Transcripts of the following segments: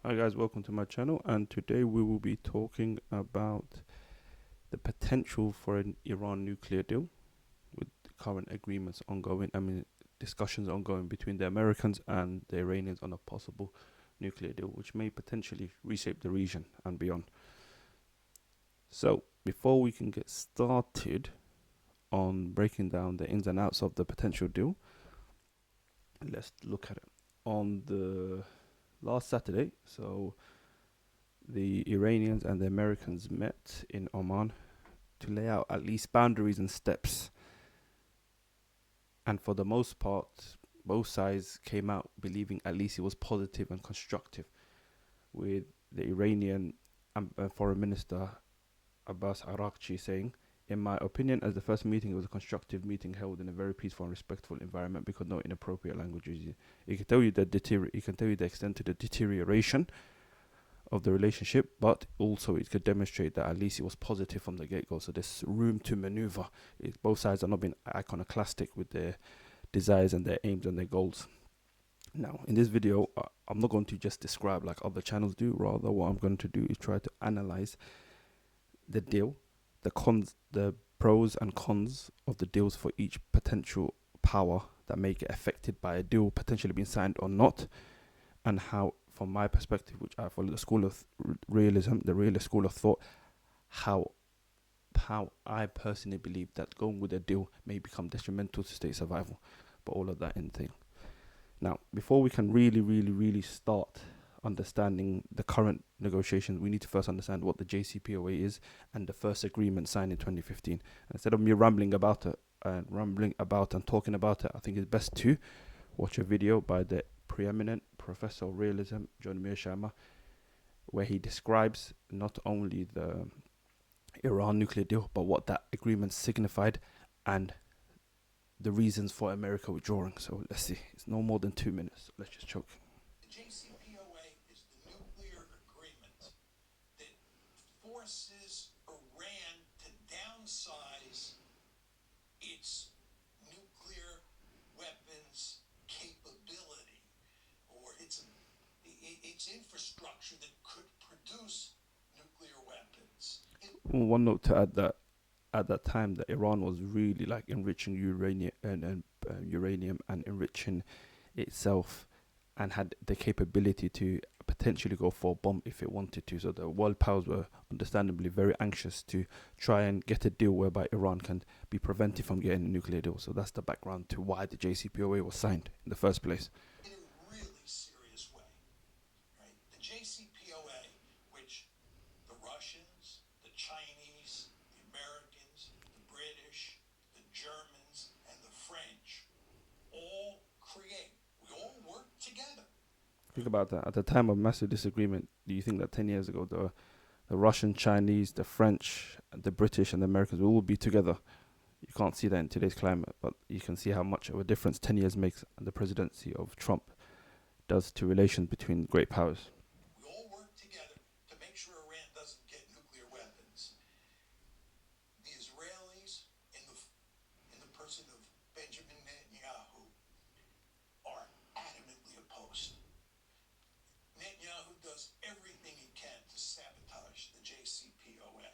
Hi guys, welcome to my channel, and today we will be talking about the potential for an Iran nuclear deal with the current agreements ongoing. Discussions ongoing between the Americans and the Iranians on a possible nuclear deal, which may potentially reshape the region and beyond. So, before we can get started on breaking down the ins and outs of the potential deal, let's look at it. On the last Saturday, the Iranians and the Americans met in Oman to lay out at least boundaries and steps. And for the most part, both sides came out believing at least it was positive and constructive, with the Iranian Foreign Minister Abbas Araghchi saying, "In my opinion, as the first meeting, it was a constructive meeting held in a very peaceful and respectful environment because no inappropriate language was used." It can tell you the extent to the deterioration of the relationship, but also it could demonstrate that at least it was positive from the get-go. So there's room to maneuver. Both sides are not being iconoclastic with their desires and their aims and their goals. Now, in this video, I'm not going to just describe like other channels do. Rather, what I'm going to do is try to analyze the deal, the cons, the pros and cons of the deals for each potential power that may get affected by a deal potentially being signed or not, and how, from my perspective, which I follow the school of realism, the realist school of thought, how I personally believe that going with a deal may become detrimental to state survival, but all of that in thing. Now, before we can really start understanding the current negotiations, we need to first understand what the JCPOA is and the first agreement signed in 2015. And instead of me rambling about and talking about it, I think it's best to watch a video by the preeminent professor of realism, John Mearsheimer, where he describes not only the Iran nuclear deal, but what that agreement signified and the reasons for America withdrawing. So let's see. It's no more than 2 minutes. Let's just choke. The JCPOA is the nuclear agreement that forces Iran to downsize its nuclear weapons capability, or its infrastructure that could produce nuclear weapons. One note to add that at that time, that Iran was really like enriching uranium and enriching itself, and had the capability to potentially go for a bomb if it wanted to. So the world powers were understandably very anxious to try and get a deal whereby Iran can be prevented from getting a nuclear deal. So that's the background to why the JCPOA was signed in the first place. In a really serious way, right? The JCPOA, which the Russians, the Chinese, the Americans, the British, the Germans, and the French all create. We all work together. Think about that. At the time of massive disagreement, do you think that 10 years ago, the Russian, Chinese, the French, the British, and the Americans will all be together? You can't see that in today's climate, but you can see how much of a difference 10 years makes, and the presidency of Trump does to relations between great powers. We all work together to make sure Iran doesn't get nuclear weapons. The Israelis, in the person of Benjamin Netanyahu, are adamantly opposed. Netanyahu does everything he can to sabotage the JCPOA.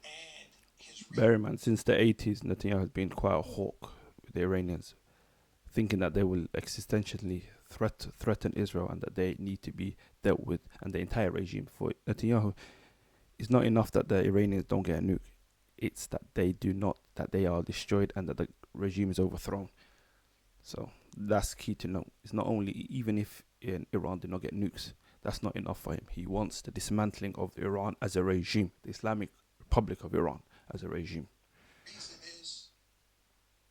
And Bear in mind, since the 80s, Netanyahu has been quite a hawk with the Iranians, thinking that they will existentially threaten Israel and that they need to be dealt with, and the entire regime. For Netanyahu, it's not enough that the Iranians don't get a nuke. It's that they are destroyed and that the regime is overthrown. So that's key to know. It's not only, even if in Iran did not get nukes, that's not enough for him. He wants the dismantling of Iran as a regime, the Islamic Republic of Iran as a regime. reason is,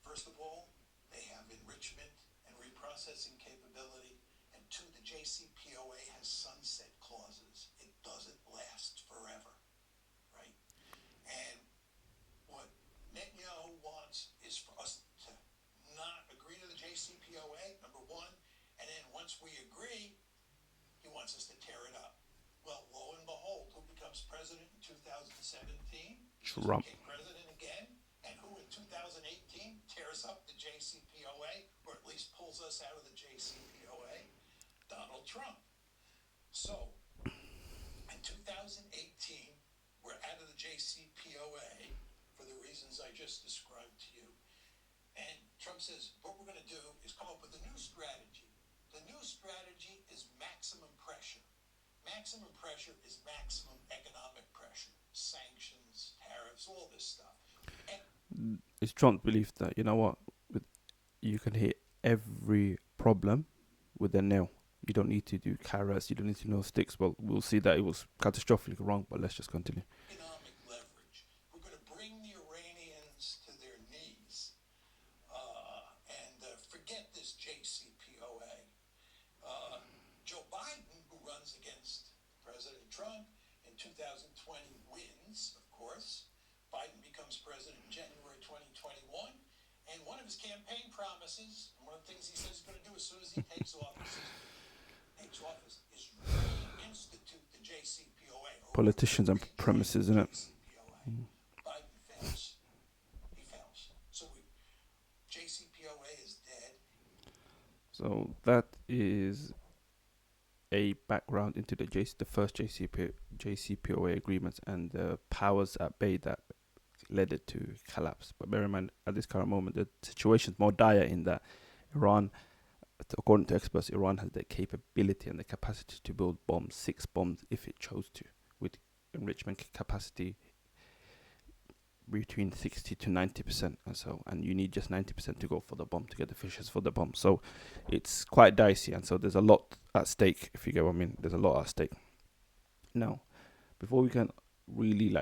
first of all, they have enrichment and reprocessing capability, and two, the JCPOA has sunset clauses. It doesn't last forever, right? And what Netanyahu wants is for us to not agree to the JCPOA, number one, and then once we agree, he wants us to tear it up. Well, lo and behold, who becomes president in 2017? Trump. Became president again, and who in 2018 tears up the JCPOA, or at least pulls us out of the JCPOA? Donald Trump. So, in 2018, we're out of the JCPOA for the reasons I just described to you. And Trump says, what we're going to do is come up with a new strategy. The new strategy is maximum pressure. Maximum pressure is maximum economic pressure. Sanctions, tariffs, all this stuff. And It's Trump's belief that, you know what, with, you can hit every problem with a nail. You don't need to do carrots. You don't need to know sticks. Well, we'll see that it was catastrophically wrong. But let's just continue. economic leverage. We're going to bring the Iranians to their knees and forget this JCPOA. Joe Biden, who runs against President Trump in 2020, wins, of course. Biden becomes president in January 2021. And one of his campaign promises, and one of the things he says he's going to do as soon as he takes office, is reinstitute the JCPOA. Politicians and premises, isn't it? JCPOA. Biden fails. He fails. So JCPOA is dead. So that is a background into the first JCPOA agreements and the powers at bay that led it to collapse. But bear in mind, at this current moment, the situation is more dire in that Iran, according to experts, Iran has the capability and the capacity to build bombs, 6 bombs, if it chose to, with enrichment capacity between 60 to 90%, and you need just 90% to go for the bomb, to get the fishes for the bomb. So it's quite dicey, and so there's a lot at stake, if you get what I mean. There's a lot at stake. Now, before we can really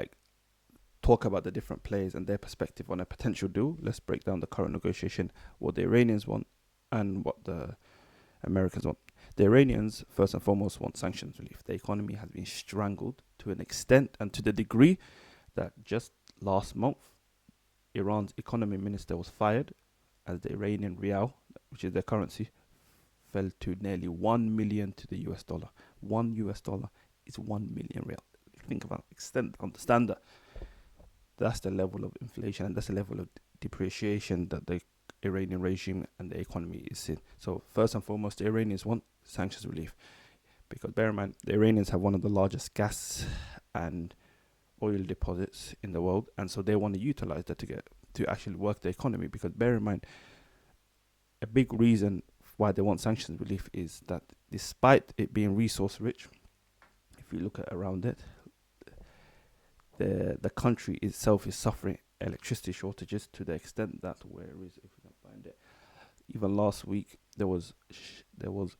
talk about the different players and their perspective on a potential deal, let's break down the current negotiation, what the Iranians want and what the Americans want. The Iranians, first and foremost, want sanctions relief. The economy has been strangled to an extent and to the degree that just last month, Iran's economy minister was fired as the Iranian rial, which is their currency, fell to nearly 1 million to the US dollar. $1 is 1 million rial. Think about extent, understand that. That's the level of inflation and that's the level of depreciation that the Iranian regime and the economy is in. So first and foremost, the Iranians want sanctions relief, because bear in mind, the Iranians have one of the largest gas and oil deposits in the world, and so they want to utilize that to actually work the economy. Because bear in mind, a big reason why they want sanctions relief is that despite it being resource rich, if you look at around it, the country itself is suffering electricity shortages to the extent that, where is it, if we can find it, even last week there was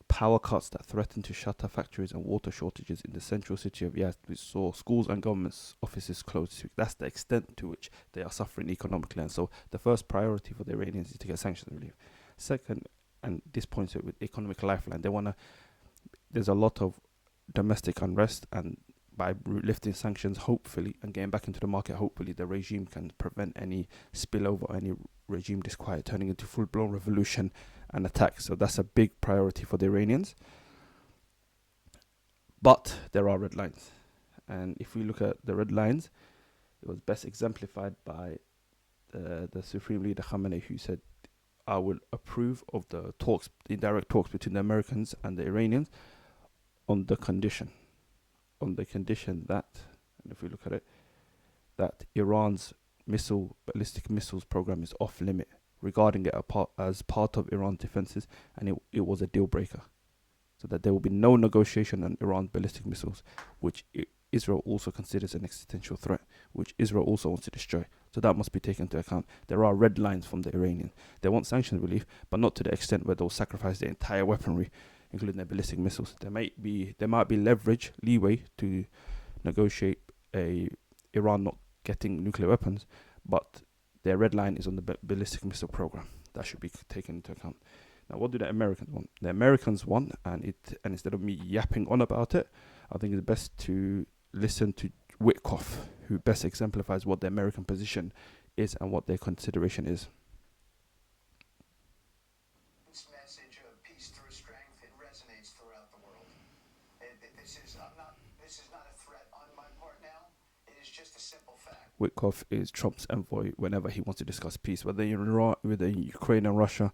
power cuts that threatened to shutter factories, and water shortages in the central city of Yazd. We saw schools and government offices closed. That's the extent to which they are suffering economically. And so the first priority for the Iranians is to get sanctions relief. Second, and this points it with economic lifeline, there's a lot of domestic unrest, and by lifting sanctions, hopefully, and getting back into the market, hopefully the regime can prevent any spillover, any regime disquiet turning into full-blown revolution and attack. So that's a big priority for the Iranians. But there are red lines. And if we look at the red lines, it was best exemplified by the Supreme Leader Khamenei, who said, I will approve of the indirect talks between the Americans and the Iranians on the condition that, and if we look at it, that Iran's ballistic missiles program is off limit, regarding it as part of Iran's defenses, and it was a deal breaker. So that there will be no negotiation on Iran's ballistic missiles, which Israel also considers an existential threat, which Israel also wants to destroy. So that must be taken into account. There are red lines from the Iranians. They want sanctions relief, but not to the extent where they'll sacrifice their entire weaponry, including their ballistic missiles. There might be leeway to negotiate Iran not getting nuclear weapons, but their red line is on the ballistic missile program. That should be taken into account. Now, what do the Americans want? The Americans want, and instead of me yapping on about it, I think it's best to listen to Witkoff, who best exemplifies what the American position is and what their consideration is. This message of peace through strength, it resonates throughout the world. This is not a threat on my part now. It is just a simple fact. Witkoff is Trump's envoy whenever he wants to discuss peace, whether in Ukraine and Russia,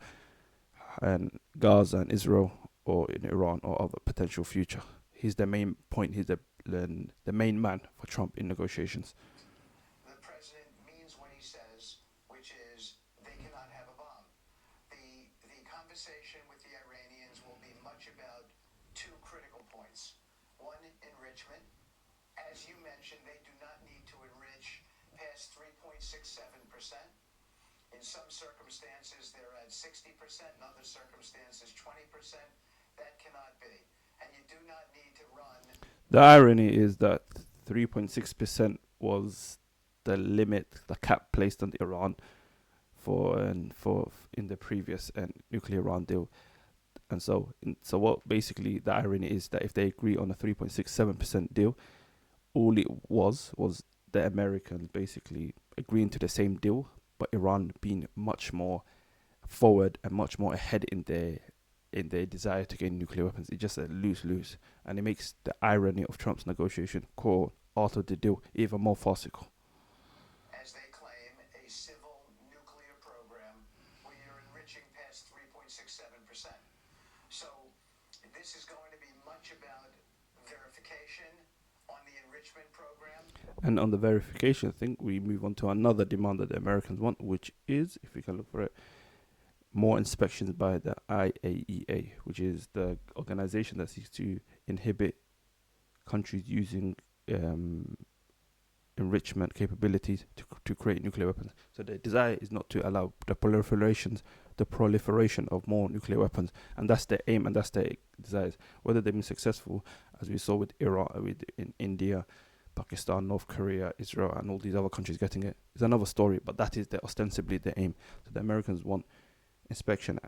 and Gaza and Israel, or in Iran or other potential future. he's the main point. He's the main man for Trump in negotiations. The president means what he says, which is they cannot have a bomb. The conversation with the Iranians will be much about two critical points. One, enrichment. As you mentioned, they do not need to enrich past 3.67%. In some circumstances, they're at 60%. In other circumstances, 20%. That cannot be. And you do not need to run. The irony is that 3.6% was the limit, the cap placed on Iran for in the previous nuclear Iran deal. And so what basically the irony is that if they agree on a 3.67% deal, all it was the Americans basically agreeing to the same deal, but Iran being much more forward and much more ahead in their desire to gain nuclear weapons. It's just a lose-lose, and it makes the irony of Trump's negotiation call out of the deal even more farcical. As they claim, a civil nuclear program where you're enriching past 3.67%. So this is going to be much about verification on the enrichment program. And on the verification thing, we move on to another demand that the Americans want, which is, if we can look for it, more inspections by the IAEA, which is the organization that seeks to inhibit countries using enrichment capabilities to create nuclear weapons. So the desire is not to allow the proliferation of more nuclear weapons, and that's their aim and that's their desires. Whether they've been successful, as we saw with Iran, in India, Pakistan, North Korea, Israel, and all these other countries getting it, is another story. But that is ostensibly the aim. So the Americans want inspection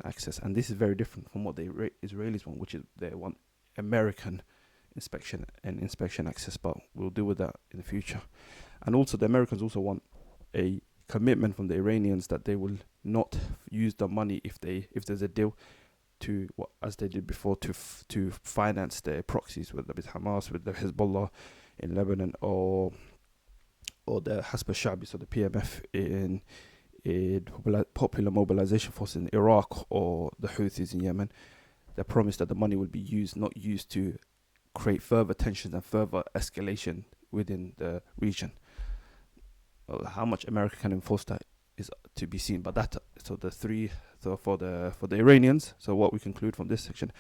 access, and this is very different from what the Israelis want, which is they want American inspection access. But we'll deal with that in the future. And also, the Americans also want a commitment from the Iranians that they will not use the money if there's a deal to what as they did before to finance their proxies, whether it's Hamas, with the Hezbollah in Lebanon, or the Hasba Shabi, so the PMF in Popular Mobilization Force in Iraq, or the Houthis in Yemen. They promised that the money would be not used to create further tensions and further escalation within the region. How much America can enforce that is to be seen. But for the Iranians, so what we conclude from this section,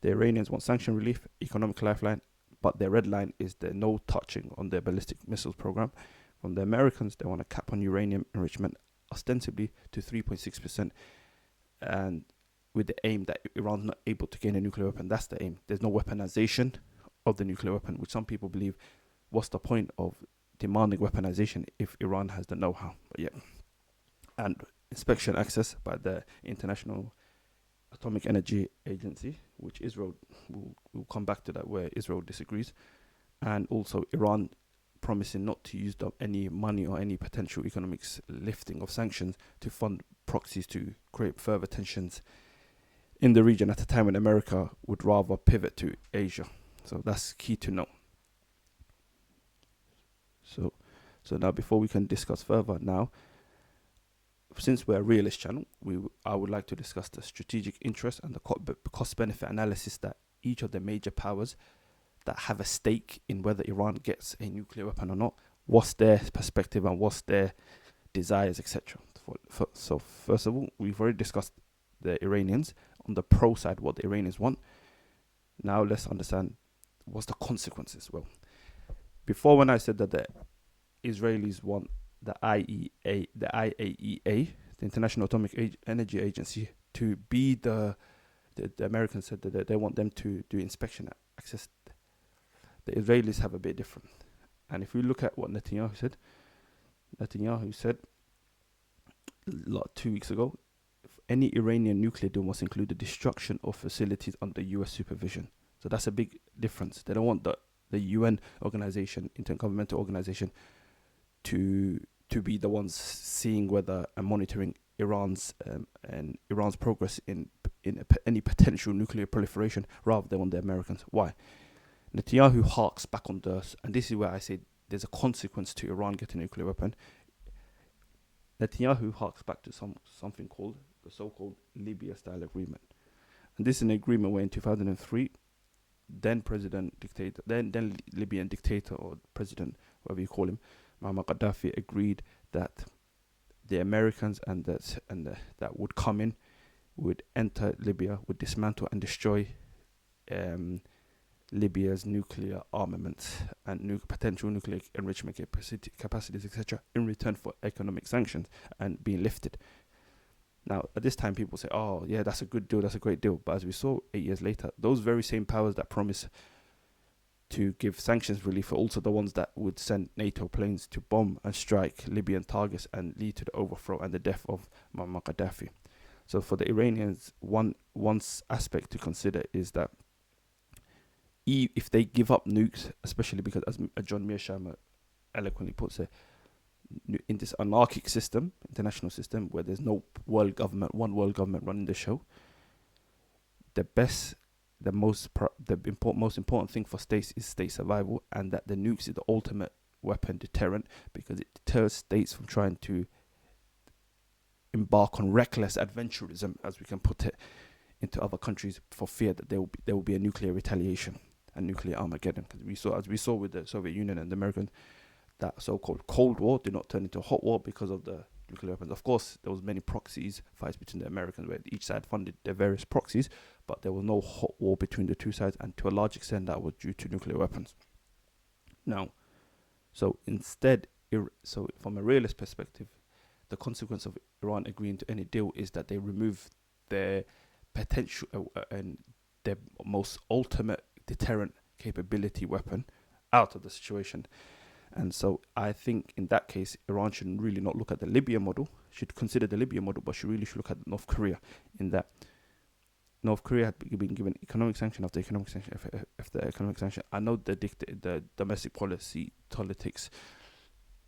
the Iranians want sanction relief, economic lifeline, but their red line is the no touching on their ballistic missiles program. From the Americans, they want a cap on uranium enrichment, ostensibly to 3.6%, and with the aim that Iran's not able to gain a nuclear weapon. That's the aim. There's no weaponization of the nuclear weapon, which some people believe, what's the point of demanding weaponization if Iran has the know-how? But yeah. And inspection access by the International Atomic Energy Agency, which Israel will come back to that, where Israel disagrees. And also Iran promising not to use up any money or any potential economics lifting of sanctions to fund proxies to create further tensions in the region at a time when America would rather pivot to Asia. So that's key to know. So now, before we can discuss further now, since we're a realist channel, I would like to discuss the strategic interest and the cost-benefit analysis that each of the major powers that have a stake in whether Iran gets a nuclear weapon or not, what's their perspective and what's their desires, etc. So first of all, we've already discussed the Iranians. On the pro side, what the Iranians want. Now let's understand what's the consequences. Well, before, when I said that the Israelis want the IAEA, the International Atomic Energy Agency, to be the Americans said that they want them to do inspection access. The Israelis have a bit different. And if we look at what Netanyahu said 2 weeks ago, any Iranian nuclear deal must include the destruction of facilities under US supervision. So that's a big difference. They don't want the UN organization, intergovernmental organization, to be the ones seeing whether and monitoring Iran's progress in any potential nuclear proliferation. Rather, they want the Americans. Why? Netanyahu harks back on this, and this is where I say there's a consequence to Iran getting a nuclear weapon. Netanyahu harks back to something called the so-called Libya-style agreement. And this is an agreement where in 2003, then president dictator, then Libyan dictator or president, whatever you call him, Muammar Gaddafi, agreed that the Americans that would come in, would enter Libya, would dismantle and destroy um, Libya's nuclear armaments and potential nuclear enrichment capacities, etc., in return for economic sanctions and being lifted. Now, at this time, people say, "Oh, yeah, that's a good deal. That's a great deal." But as we saw 8 years later, those very same powers that promise to give sanctions relief are also the ones that would send NATO planes to bomb and strike Libyan targets and lead to the overthrow and the death of Muammar Gaddafi. So, for the Iranians, one aspect to consider is that if they give up nukes, especially because, as John Mearsheimer eloquently puts it, in this anarchic system, international system, where there's no one world government running the show, the best, most important thing for states is state survival, and that the nukes is the ultimate weapon deterrent because it deters states from trying to embark on reckless adventurism, as we can put it, into other countries for fear that there will be a nuclear retaliation and nuclear Armageddon. Because as we saw with the Soviet Union and the Americans, that so-called Cold War did not turn into a hot war because of the nuclear weapons. Of course, there was many proxies fights between the Americans where each side funded their various proxies, but there was no hot war between the two sides, and to a large extent that was due to nuclear weapons. Now, so instead, so from a realist perspective, the consequence of Iran agreeing to any deal is that they remove their potential and their most ultimate deterrent capability weapon out of the situation. And so I think in that case, Iran should really not look at the Libya model, should consider the Libya model, but should look at North Korea, in that North Korea had been given economic sanction after economic sanction after economic sanction. I know the domestic politics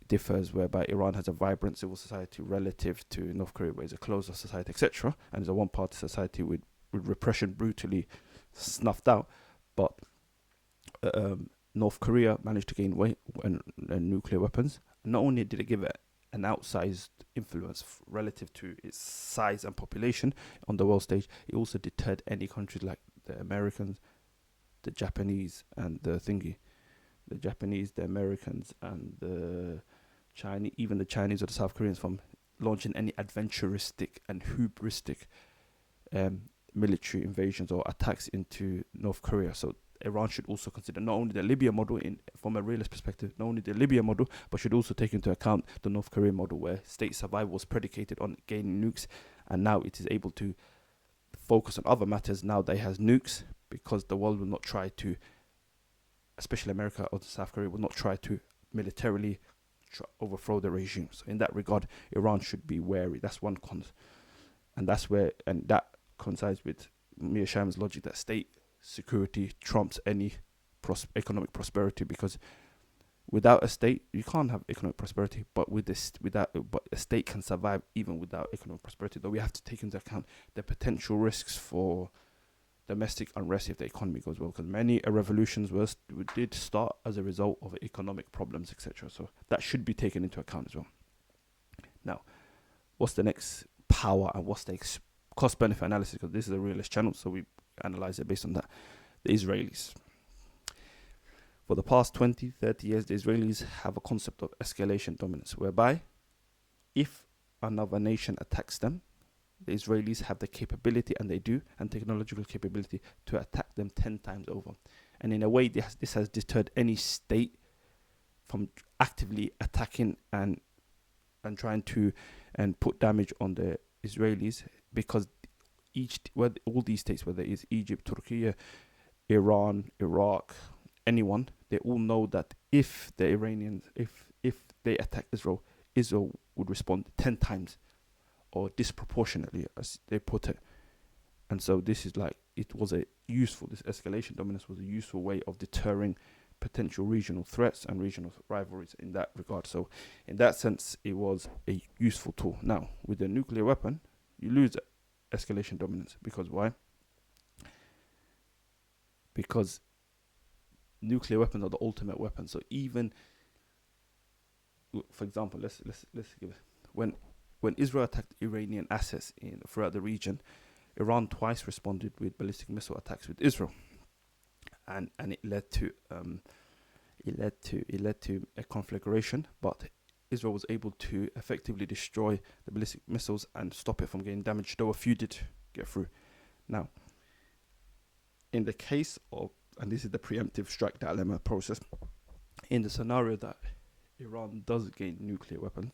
differs, whereby Iran has a vibrant civil society relative to North Korea, where it's a closed society, etc., and it's a one-party society with repression brutally snuffed out. But North Korea managed to gain weight and nuclear weapons. Not only did it give it an outsized influence relative to its size and population on the world stage, it also deterred any countries like the Americans, the Japanese, and the Americans, and the Chinese, even the Chinese or the South Koreans, from launching any adventuristic and hubristic military invasions or attacks into North Korea. So Iran should also consider not only the Libya model from a realist perspective, not only the Libya model, but should also take into account the North Korean model, where state survival was predicated on gaining nukes, and now it is able to focus on other matters now that it has nukes, because the world will not try to, especially America or South Korea, will not try to militarily overthrow the regime. So in that regard, Iran should be wary. That's one and that coincides with Mearsheimer's logic that state security trumps any economic prosperity, because without a state you can't have economic prosperity, but but a state can survive even without economic prosperity. Though we have to take into account the potential risks for domestic unrest if the economy goes well, because many revolutions did start as a result of economic problems, etc. So that should be taken into account as well. Now, what's the next power and what's the cost benefit analysis? Because this is a realist channel, so we analyze it based on that. The Israelis. For the past 20-30 years, the Israelis have a concept of escalation dominance, whereby if another nation attacks them, the Israelis have the capability, and technological capability, to attack them 10 times over. And in a way, this has deterred any state from actively attacking and trying to put damage on the Israelis, because all these states, whether it's Egypt, Turkey, Iran, Iraq, anyone, they all know that if the Iranians, if they attack Israel would respond 10 times or disproportionately, as they put it. And so this escalation dominance was a useful way of deterring potential regional threats and regional rivalries in that regard. So in that sense, it was a useful tool. Now, with the nuclear weapon, you lose escalation dominance. Because why? Because nuclear weapons are the ultimate weapon. So even, for example, let's give it, when Israel attacked Iranian assets throughout the region, Iran twice responded with ballistic missile attacks with Israel. and it led to a conflagration, but Israel was able to effectively destroy the ballistic missiles and stop it from getting damaged, though a few did get through. Now, in the case of, and this is the preemptive strike dilemma process, in the scenario that Iran does gain nuclear weapons,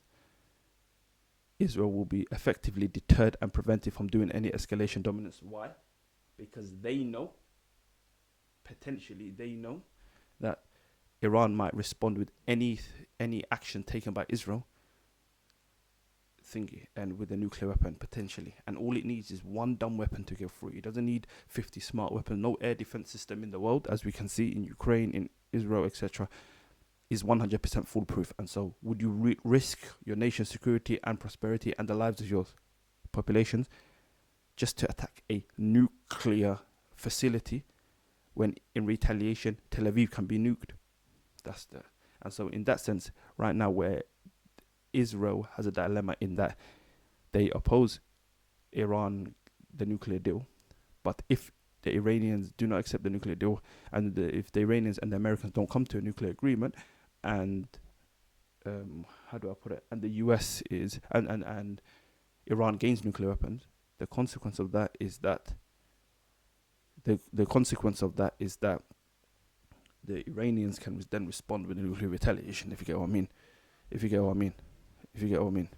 Israel will be effectively deterred and prevented from doing any escalation dominance. Why? Because they know, potentially, they know that Iran might respond with any action taken by Israel thingy and with a nuclear weapon potentially, and all it needs is one dumb weapon to go through. It doesn't need 50 smart weapons. No air defense system in the world, as we can see in Ukraine, in Israel, etc., is 100% foolproof. And so, would you risk your nation's security and prosperity and the lives of your populations just to attack a nuclear facility when, in retaliation, Tel Aviv can be nuked? And so, in that sense, right now, where Israel has a dilemma in that they oppose Iran the nuclear deal, but if the Iranians do not accept the nuclear deal, and if the Iranians and the Americans don't come to a nuclear agreement, and how do I put it? And the US is and Iran gains nuclear weapons, the consequence of that is that the consequence of that is that the Iranians can then respond with a nuclear retaliation. If you get what I mean. If you get what I mean. If you get what I mean.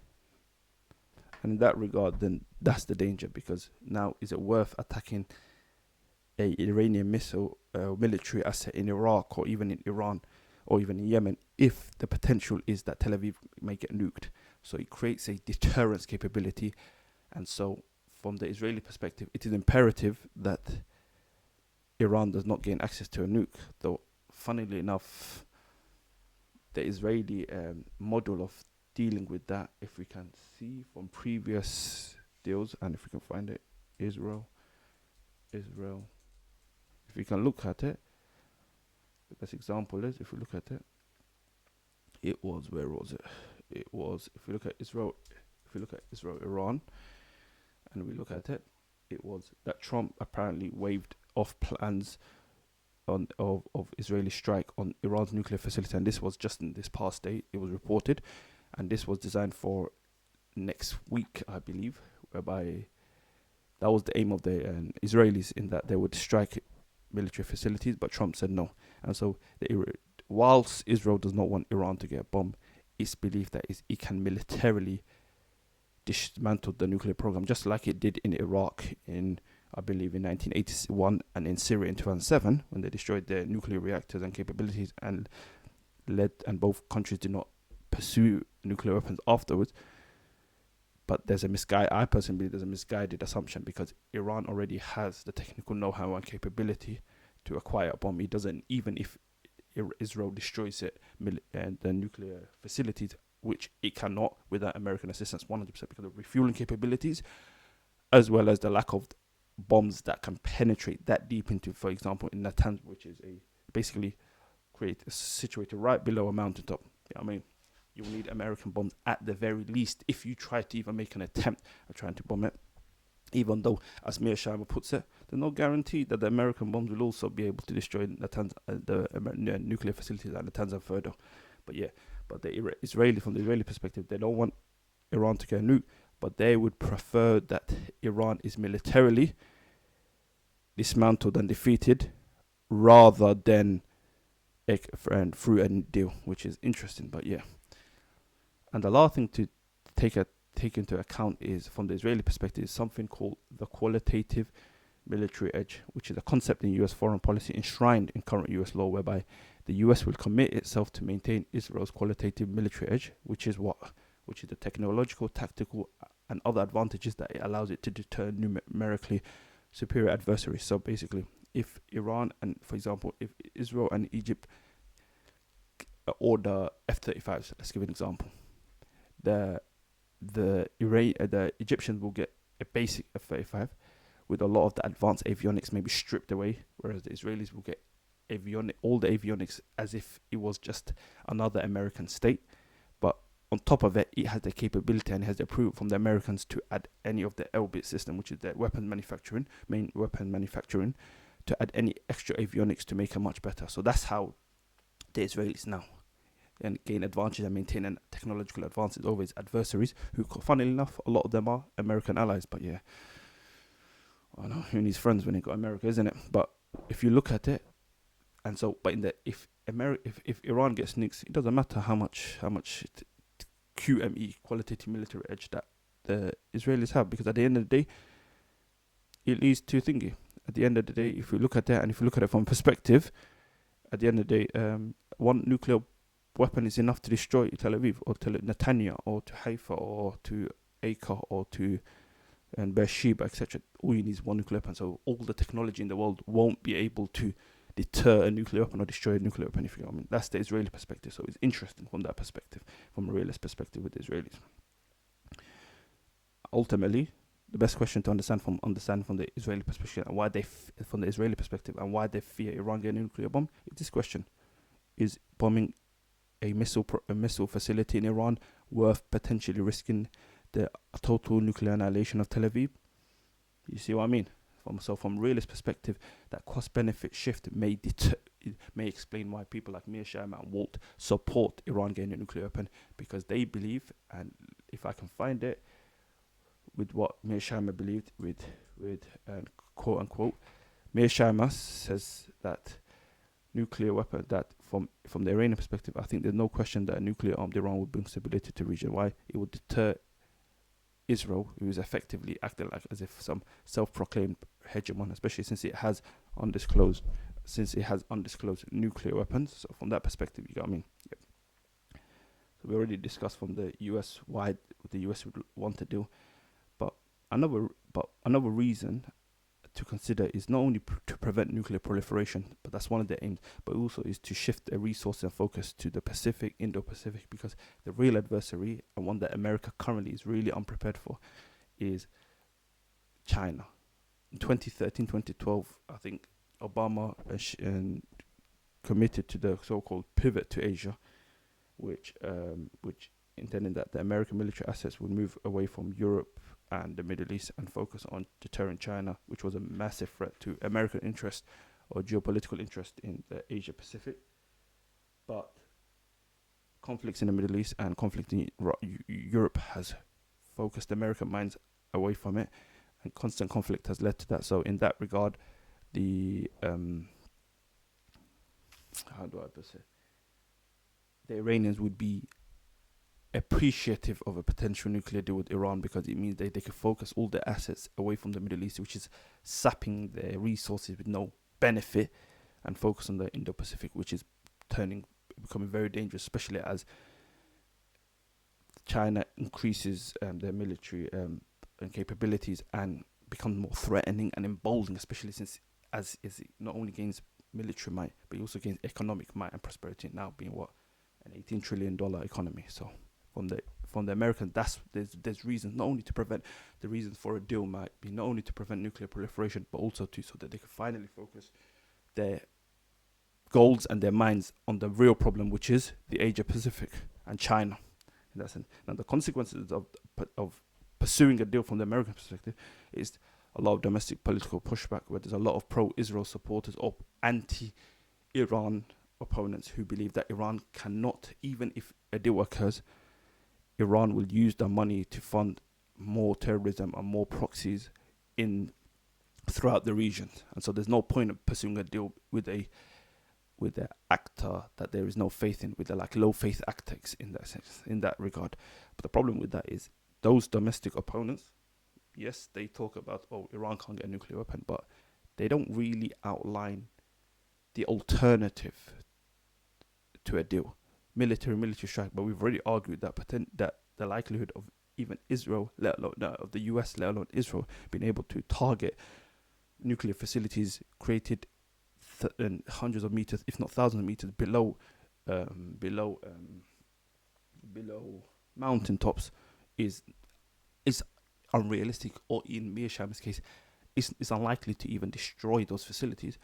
And in that regard, then that's the danger, because now is it worth attacking a Iranian missile military asset in Iraq or even in Iran or even in Yemen if the potential is that Tel Aviv may get nuked? So it creates a deterrence capability. And so from the Israeli perspective, it is imperative that Iran does not gain access to a nuke. Though, funnily enough, the Israeli model of dealing with that, if we can see from previous deals, and if we can find it, Israel, if we can look at it, the best example is, if we look at it, it was, where was it? It was, if we look at Israel, Iran, and we look at it, it was that Trump apparently waved off plans of Israeli strike on Iran's nuclear facility, and this was just in this past day, it was reported, and this was designed for next week, I believe, whereby that was the aim of the Israelis, in that they would strike military facilities, but Trump said no. And so, whilst Israel does not want Iran to get a bomb, it's believed that it can militarily dismantle the nuclear program, just like it did in Iraq in, I believe, in 1981, and in Syria in 2007, when they destroyed their nuclear reactors and capabilities, and both countries did not pursue nuclear weapons afterwards. But I personally believe there's a misguided assumption, because Iran already has the technical know-how and capability to acquire a bomb. It doesn't, even if Israel destroys and the nuclear facilities, which it cannot without American assistance 100%, because of refueling capabilities, as well as the lack of bombs that can penetrate that deep into, for example, in Natanz, which is basically situated right below a mountaintop. You know what I mean? You will need American bombs at the very least if you try to even make an attempt at trying to bomb it. Even though, as Mearsheimer puts it, there's no guarantee that the American bombs will also be able to destroy the nuclear facilities at Natanz and further. But yeah, from the Israeli perspective, they don't want Iran to get a nuke, but they would prefer that Iran is militarily dismantled and defeated, rather than through a deal, which is interesting. But yeah. And the last thing to take into account is, from the Israeli perspective, is something called the qualitative military edge, which is a concept in US foreign policy enshrined in current US law, whereby the US will commit itself to maintain Israel's qualitative military edge, which is the technological, tactical, and other advantages that it allows it to deter numerically superior adversaries. So basically, if Iran and, for example, if Israel and Egypt order F-35s, let's give an example, the Egyptians will get a basic F-35 with a lot of the advanced avionics maybe stripped away, whereas the Israelis will get all the avionics as if it was just another American state. But on top of it, it has the capability and it has the approval from the Americans to add any of the Elbit system, which is their main weapon manufacturing, to add any extra avionics to make it much better. So that's how the Israelis now and gain advantage and maintain an technological advantage over its adversaries, who, funnily enough, a lot of them are American allies. But yeah, I know who needs friends when you got America, isn't it? But if you look at it, and so, but in the if Iran gets nukes, it doesn't matter how much QME, qualitative military edge, that the Israelis have, because at the end of the day, it leads to thingy. At the end of the day, if you look at that and if you look at it from perspective, at the end of the day, one nuclear weapon is enough to destroy Tel Aviv or to Netanya or to Haifa or to Acre or to and Beersheba, etc. All you need is one nuclear weapon. So all the technology in the world won't be able to deter a nuclear weapon or destroy a nuclear weapon, if you know what I mean. That's the Israeli perspective. So it's interesting from that perspective, from a realist perspective with the Israelis. Ultimately, the best question to understand from the Israeli perspective and why from the Israeli perspective and why they fear Iran getting a nuclear bomb is this question: is bombing a missile facility in Iran worth potentially risking the total nuclear annihilation of Tel Aviv? You see what I mean? From realist perspective, that cost benefit shift may explain why people like Mearsheimer and Walt support Iran getting a nuclear weapon, because they believe, and if I can find it, with what Mearsheimer believed, with quote unquote, Mearsheimer says that nuclear weapon, that from the Iranian perspective, I think there's no question that a nuclear armed Iran would bring stability to the region. Why? It would deter Israel, who is effectively acting like as if some self-proclaimed hegemon, especially since it has undisclosed nuclear weapons. So from that perspective, you got what I mean. Yep. So we already discussed from the US why the US would want to do, but another reason to consider is not only to prevent nuclear proliferation, but that's one of the aims, but also is to shift the resource and focus to the Pacific, Indo-Pacific, because the real adversary, and one that America currently is really unprepared for, is China. In 2013, 2012, I think Obama committed to the so-called pivot to Asia, which intended that the American military assets would move away from Europe and the Middle East and focus on deterring China, which was a massive threat to American interest or geopolitical interest in the Asia Pacific. But conflicts in the Middle East and conflict in Europe has focused American minds away from it, and constant conflict has led to that. So in that regard, the how do I put it? The Iranians would be appreciative of a potential nuclear deal with Iran, because it means they could focus all their assets away from the Middle East, which is sapping their resources with no benefit, and focus on the Indo-Pacific, which is becoming very dangerous, especially as China increases their military capabilities and becomes more threatening and emboldening, especially since as it not only gains military might, but it also gains economic might and prosperity, now being an $18 trillion economy. So from the Americans, there's reasons not only to prevent, the reasons for a deal might be not only to prevent nuclear proliferation, but also so that they can finally focus their goals and their minds on the real problem, which is the Asia Pacific and China. In that sense, now the consequences of pursuing a deal from the American perspective is a lot of domestic political pushback, where there's a lot of pro-Israel supporters or anti-Iran opponents who believe that Iran cannot, even if a deal occurs, Iran will use the money to fund more terrorism and more proxies throughout the region, and so there's no point of pursuing a deal with the actor that there is no faith in, with the low faith actors in that sense, in that regard. But the problem with that is those domestic opponents, yes, they talk about, Iran can't get a nuclear weapon, but they don't really outline the alternative to a deal, military strike. But we've already argued that that the likelihood of even Israel, let alone of the US, let alone Israel, being able to target nuclear facilities created hundreds of meters, if not thousands of meters below mountaintops, is unrealistic, or in Mearsheimer's case, is unlikely to even destroy those facilities.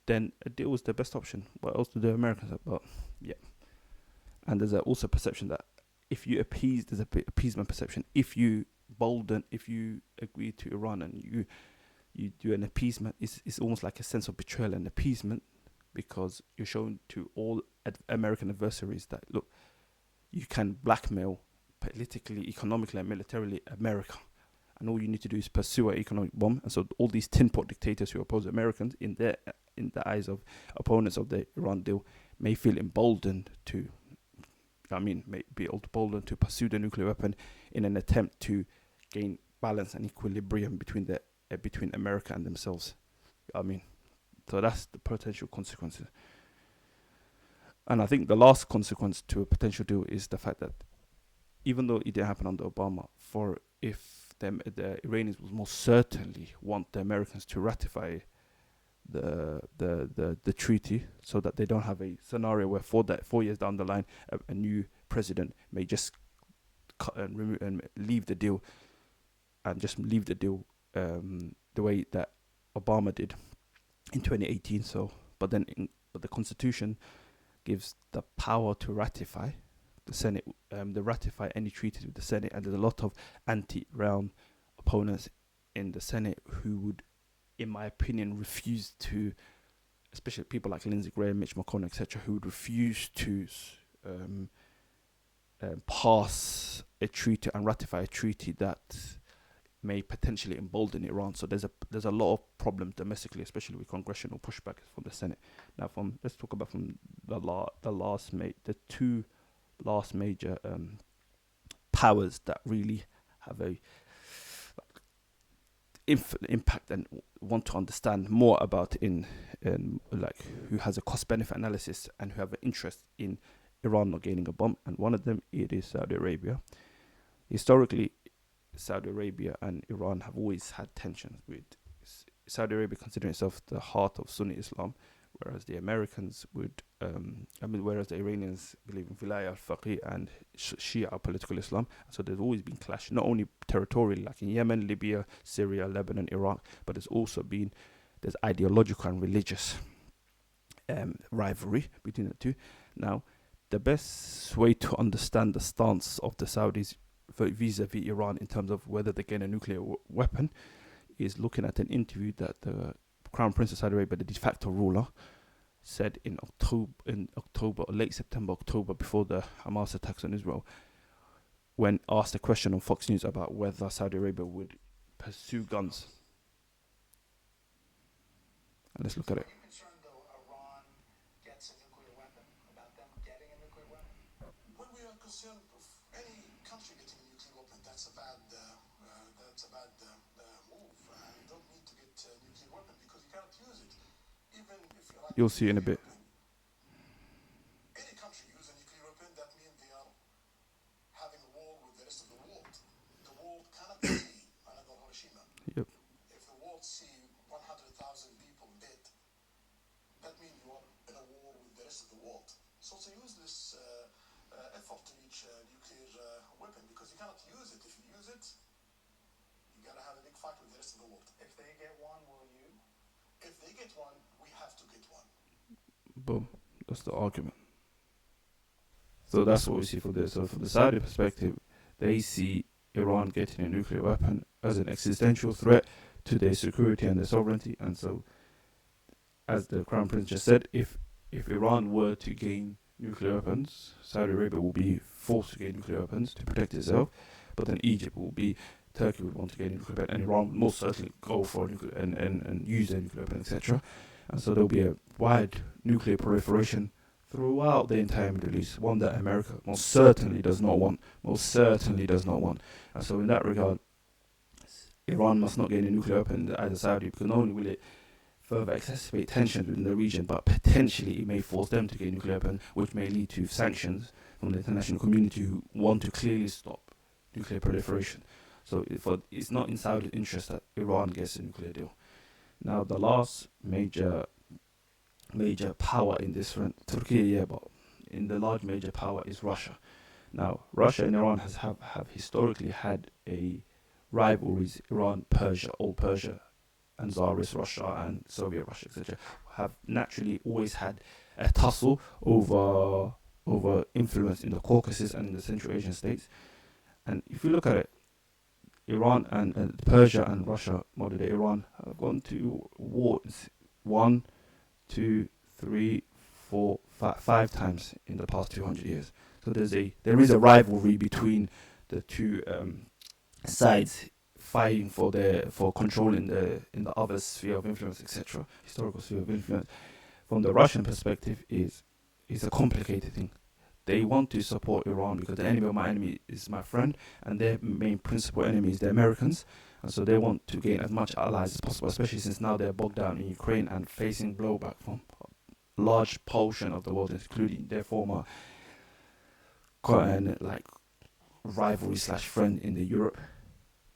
Then a deal was the best option. What else do the Americans have? But yeah, and there's also a perception that if you appease, there's a appeasement perception. If you agree to Iran and you you do an appeasement. It's almost like a sense of betrayal and appeasement, because you're showing to all American adversaries that, look, you can blackmail politically, economically, and militarily America, and all you need to do is pursue an economic bomb. And so all these tin pot dictators who oppose Americans, in the eyes of opponents of the Iran deal, may feel emboldened to, may be emboldened to pursue the nuclear weapon in an attempt to gain balance and equilibrium between America and themselves. I mean, so that's the potential consequences. And I think the last consequence to a potential deal is the fact that, even though it didn't happen under Obama, for if the Iranians will most certainly want the Americans to ratify the treaty, so that they don't have a scenario where 4 years down the line a new president may just cut and leave the deal, and just leave the deal the way that Obama did in 2018. So, but the Constitution gives the power to ratify the Senate, to ratify any treaties with the Senate, and there's a lot of anti-Iran opponents in the Senate who would, in my opinion, refuse to, especially people like Lindsey Graham, Mitch McConnell, etc., who would refuse to pass a treaty and ratify a treaty that may potentially embolden Iran. So there's a lot of problems domestically, especially with congressional pushback from the Senate. Now, let's talk about from the two last major powers that really have a impact and want to understand more about like who has a cost benefit analysis and who have an interest in Iran not gaining a bomb. And one of them, it is Saudi Arabia. Historically, Saudi Arabia and Iran have always had tensions, with Saudi Arabia considering itself the heart of Sunni Islam, whereas the Americans whereas the Iranians believe in Wilayah al-Faqih and Shia political Islam. So there's always been clash, not only territorially, like in Yemen, Libya, Syria, Lebanon, Iraq, but there's ideological and religious rivalry between the two. Now, the best way to understand the stance of the Saudis vis-a-vis Iran in terms of whether they gain a nuclear weapon is looking at an interview that the Crown Prince of Saudi Arabia, the de facto ruler, said in October, or late September, October, before the Hamas attacks on Israel, when asked a question on Fox News about whether Saudi Arabia would pursue guns. And let's look at it. Are you concerned, though, Iran gets a nuclear weapon, about them getting a nuclear weapon? When we are concerned of any country getting a nuclear weapon, that's a bad move. You don't need to get a nuclear weapon because you cannot use it. Even if you like, You'll see in a bit. any country use a nuclear weapon, that means they are having a war with the rest of the world. The world cannot see another Hiroshima. Yep. If the world see 100,000 people dead, that means you are in a war with the rest of the world. So it's a useless effort to reach a nuclear weapon, because you cannot use it. If you use it, you gotta have a big fight with the rest of the world. If they get one, will you? If they get one, we have to get one. Boom. That's the argument. So that's what we see for this. So from the Saudi perspective, they see Iran getting a nuclear weapon as an existential threat to their security and their sovereignty. And so, as the Crown Prince just said, if Iran were to gain nuclear weapons, Saudi Arabia will be forced to gain nuclear weapons to protect itself. But then Turkey would want to gain a nuclear weapon, and Iran would most certainly go for a nuclear and use a nuclear weapon, etc. And so there'll be a wide nuclear proliferation throughout the entire Middle East, one that America most certainly does not want. And so in that regard, Iran must not gain a nuclear weapon as Saudi, because not only will it further exacerbate tensions within the region, but potentially it may force them to gain a nuclear weapon, which may lead to sanctions from the international community who want to clearly stop nuclear proliferation. So it's not in Saudi's interest that Iran gets a nuclear deal. Now, the last major power in this front, Turkey, but in the large major power is Russia. Now, Russia and Iran have historically had a rivalries. Iran, Persia, old Persia, and Tsarist Russia and Soviet Russia, etc., have naturally always had a tussle over influence in the Caucasus and in the Central Asian states. And if you look at it, Iran and Persia and Russia, modern day Iran, have gone to wars one, two, three, four, five times in the past 200 years. So there is a rivalry between the two sides fighting for controlling the in the other sphere of influence, etc. Historical sphere of influence. From the Russian perspective, is a complicated thing. They want to support Iran because the enemy of my enemy is my friend, and their main principal enemy is the Americans. And so they want to gain as much allies as possible, especially since now they're bogged down in Ukraine and facing blowback from a large portion of the world, including their former like rivalry slash friend in the Europe.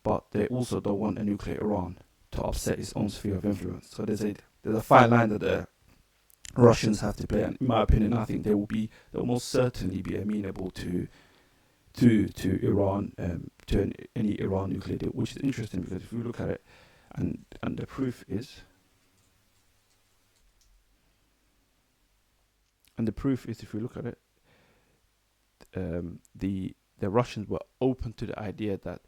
But they also don't want a nuclear Iran to upset its own sphere of influence. So there's a fine line that the Russians have to play, and in my opinion, I think they'll most certainly be amenable to Iran, to any Iran nuclear deal, which is interesting because if you look at it, and the proof is, if you look at it, the Russians were open to the idea that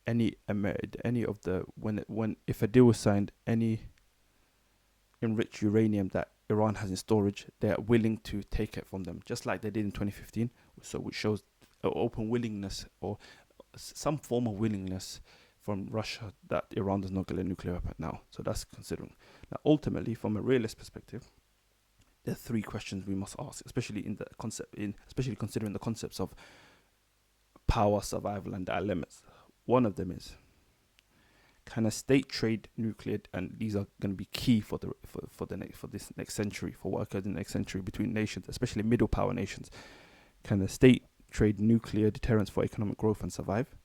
any of the when if a deal was signed, any enriched uranium that Iran has in storage, they are willing to take it from them, just like they did in 2015. So which shows an open willingness or some form of willingness from Russia that Iran does not get a nuclear weapon now. So that's considering. Now, ultimately, from a realist perspective, there are three questions we must ask, especially especially considering the concepts of power, survival, and dilemmas. One of them is, can a state trade nuclear, and these are going to be key for this next century, for what occurs in the next century between nations, especially middle power nations. Can a state trade nuclear deterrence for economic growth and survive?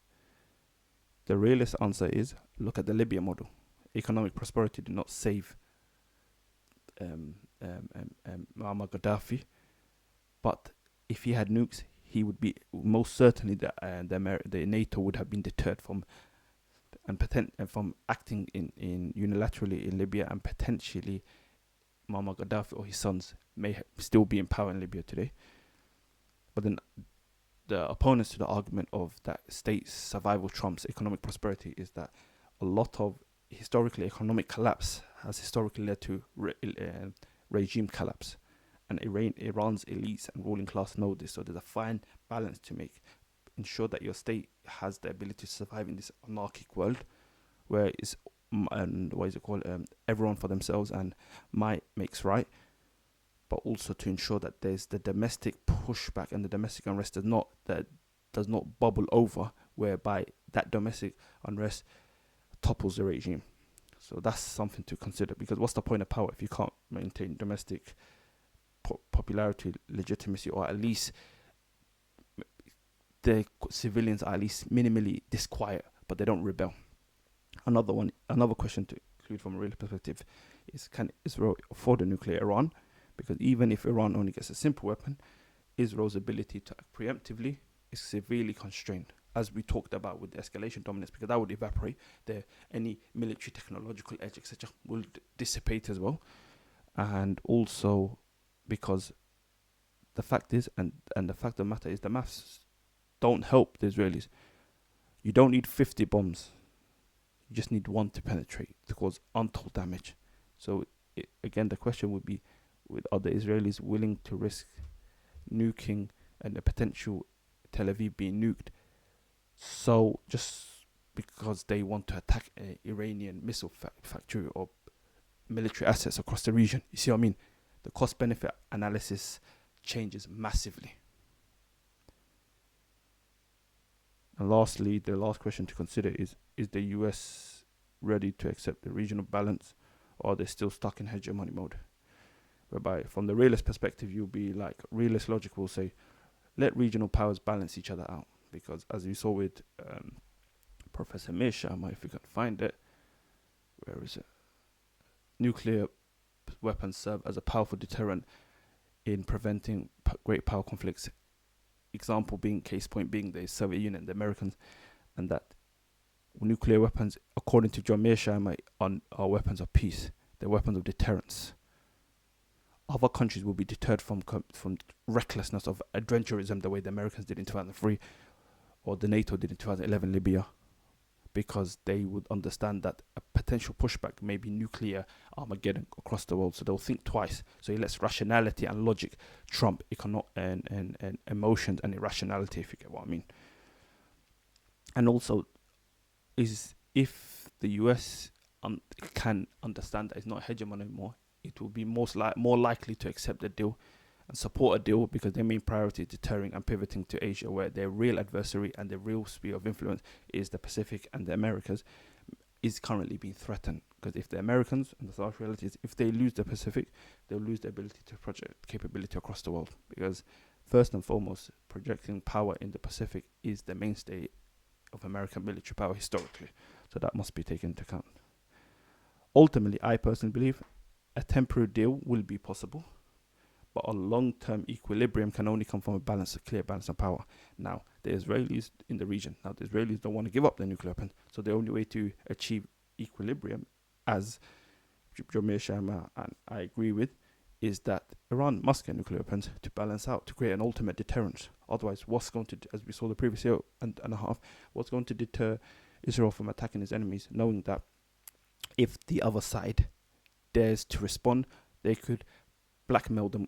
The realist answer is, look at the Libya model. Economic prosperity did not save Muammar Gaddafi, but if he had nukes, he would be most certainly the NATO would have been deterred from from acting in unilaterally in Libya, and potentially Muammar Gaddafi or his sons may still be in power in Libya today. But then the opponents to the argument of that state survival trumps economic prosperity is that a lot of historically economic collapse has historically led to regime collapse, and Iran's elites and ruling class know this. So there's a fine balance to make. Ensure that your state has the ability to survive in this anarchic world where it's everyone for themselves and might makes right, but also to ensure that there's the domestic pushback and the domestic unrest does not bubble over, whereby that domestic unrest topples the regime. So that's something to consider, because what's the point of power if you can't maintain domestic popularity, legitimacy, or at least the civilians are at least minimally disquiet, but they don't rebel. Another question to include from a real perspective is, can Israel afford a nuclear Iran? Because even if Iran only gets a simple weapon, Israel's ability to act preemptively is severely constrained, as we talked about with the escalation dominance, because that would evaporate. Any military technological edge, etc., will dissipate as well. And also because the fact is, and the fact of the matter is, the maths don't help the Israelis. You don't need 50 bombs. You just need one to penetrate to cause untold damage. So again, the question would be, are the Israelis willing to risk nuking and the potential Tel Aviv being nuked, so just because they want to attack an Iranian missile factory or military assets across the region? You see what I mean? The cost-benefit analysis changes massively. And lastly, the last question to consider is the US ready to accept the regional balance, or are they still stuck in hegemony mode? Whereby, from the realist perspective, you'll be like, realist logic will say, let regional powers balance each other out. Because as you saw with Professor Mearsheimer, if you can find it, where is it? Nuclear weapons serve as a powerful deterrent in preventing great power conflicts. Example being, case point being, the Soviet Union, the Americans, and that nuclear weapons, according to John Mearsheimer, are weapons of peace. They're weapons of deterrence. Other countries will be deterred from recklessness of adventurism, the way the Americans did in 2003, or the NATO did in 2011 Libya, because they would understand that a potential pushback may be nuclear Armageddon across the world. So they'll think twice. So he lets rationality and logic trump and emotions and irrationality, if you get what I mean. And also, is if the US can understand that it's not a hegemon anymore, it will be more likely to accept the deal and support a deal, because their main priority is deterring and pivoting to Asia, where their real adversary and their real sphere of influence is the Pacific and the Americas, is currently being threatened. Because if the Americans, and the harsh reality is, if they lose the Pacific, they'll lose the ability to project capability across the world. Because first and foremost, projecting power in the Pacific is the mainstay of American military power historically. So that must be taken into account. Ultimately, I personally believe a temporary deal will be possible, but a long-term equilibrium can only come from a clear balance of power. Now, the Israelis in the region, the Israelis don't want to give up their nuclear weapons, so the only way to achieve equilibrium, as Jamir Sharma and I agree with, is that Iran must get nuclear weapons to balance out, to create an ultimate deterrence. Otherwise, what's going to, as we saw the previous year and a half, what's going to deter Israel from attacking its enemies, knowing that if the other side dares to respond, they could blackmail them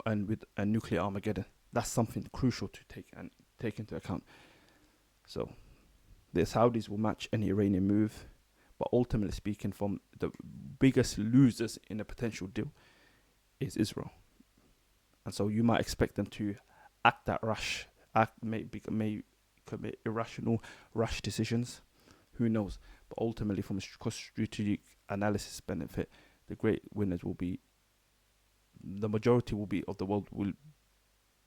and with a nuclear Armageddon. That's something crucial to take into account. So the Saudis will match any Iranian move, but ultimately speaking, from the biggest losers in a potential deal is Israel. And so you might expect them to may commit irrational, rash decisions. Who knows? But ultimately, from a strategic analysis benefit, the great winners will be, the majority will be of the world will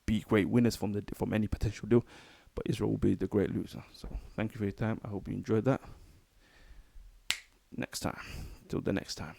be great winners from any potential deal, but Israel will be the great loser. So thank you for your time. I hope you enjoyed that. Next time, till the next time.